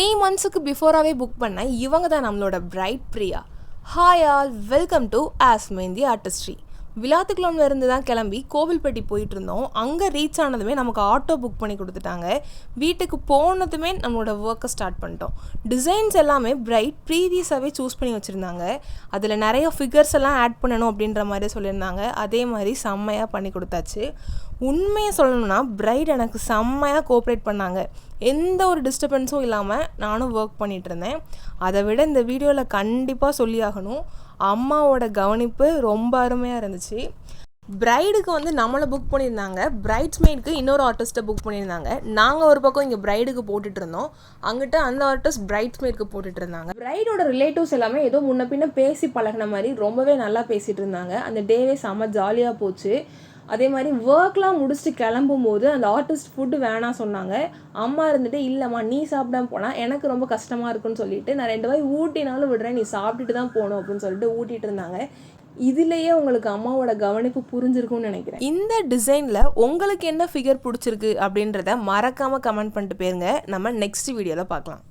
3 monthsக்கு பிஃபோராகவே book பண்ண இவங்க தான் நம்மளோட bride Priya. Hi all, welcome to Aas Mehndi artistry. விளாத்துக்குளம்ல இருந்து தான் கிளம்பி கோவில்பட்டி போயிட்டு இருந்தோம். அங்கே ரீச் ஆனதுமே நமக்கு ஆட்டோ புக் பண்ணி கொடுத்துட்டாங்க. வீட்டுக்கு போனதுமே நம்மளோட ஒர்க்கை ஸ்டார்ட் பண்ணிட்டோம். டிசைன்ஸ் எல்லாமே பிரைட் ப்ரீவியஸாகவே சூஸ் பண்ணி வச்சுருந்தாங்க. அதில் நிறைய ஃபிகர்ஸ் எல்லாம் ஆட் பண்ணணும் அப்படின்ற மாதிரி சொல்லியிருந்தாங்க. அதே மாதிரி செம்மையாக பண்ணி கொடுத்தாச்சு. உண்மையை சொல்லணும்னா பிரைட் எனக்கு செம்மையாக கோஆப்ரேட் பண்ணாங்க. எந்த ஒரு டிஸ்டர்பன்ஸும் இல்லாமல் நானும் ஒர்க் பண்ணிகிட்டு இருந்தேன். அதை விட இந்த வீடியோவில் கண்டிப்பாக சொல்லியாகணும், அம்மாவோட கவனிப்பு ரொம்ப அருமையாக இருந்துச்சு. பிரைடுக்கு நம்மளை புக் பண்ணியிருந்தாங்க, பிரைட்ஸ்மெய்டுக்கு இன்னொரு ஆர்டிஸ்ட்டை புக் பண்ணியிருந்தாங்க. நாங்கள் ஒரு பக்கம் இங்கே பிரைடுக்கு போட்டுட்டு இருந்தோம், அங்கிட்ட அந்த ஆர்டிஸ்ட் பிரைட்ஸ்மெய்டுக்கு போட்டுட்டு இருந்தாங்க. பிரைடோட ரிலேட்டிவ்ஸ் எல்லாமே ஏதோ முன்ன பின்ன பேசி பழகின மாதிரி ரொம்பவே நல்லா பேசிகிட்டு இருந்தாங்க. அந்த டேவே செம்ம ஜாலியாக போச்சு. அதே மாதிரி ஒர்க்லாம் முடிச்சுட்டு கிளம்பும் போது அந்த ஆர்டிஸ்ட் ஃபுட்டு வேணாம் சொன்னாங்க. அம்மா இருந்துட்டு இல்லைம்மா நீ சாப்பிடாம போனால் எனக்கு ரொம்ப கஷ்டமாக இருக்குன்னு சொல்லிட்டு நான் 2 வாய் ஊட்டினாலும் விடுறேன், நீ சாப்பிட்டுட்டு தான் போகணும் அப்படின்னு சொல்லிட்டு ஊட்டிகிட்டு இருந்தாங்க. இதுலேயே உங்களுக்கு அம்மாவோட கவனிப்பு புரிஞ்சிருக்கும்னு நினைக்கிறேன். இந்த டிசைனில் உங்களுக்கு என்ன ஃபிகர் பிடிச்சிருக்கு அப்படின்றத மறக்காமல் கமெண்ட் பண்ணிட்டு போயிருங்க. நம்ம நெக்ஸ்ட் வீடியோவில் பார்க்கலாம்.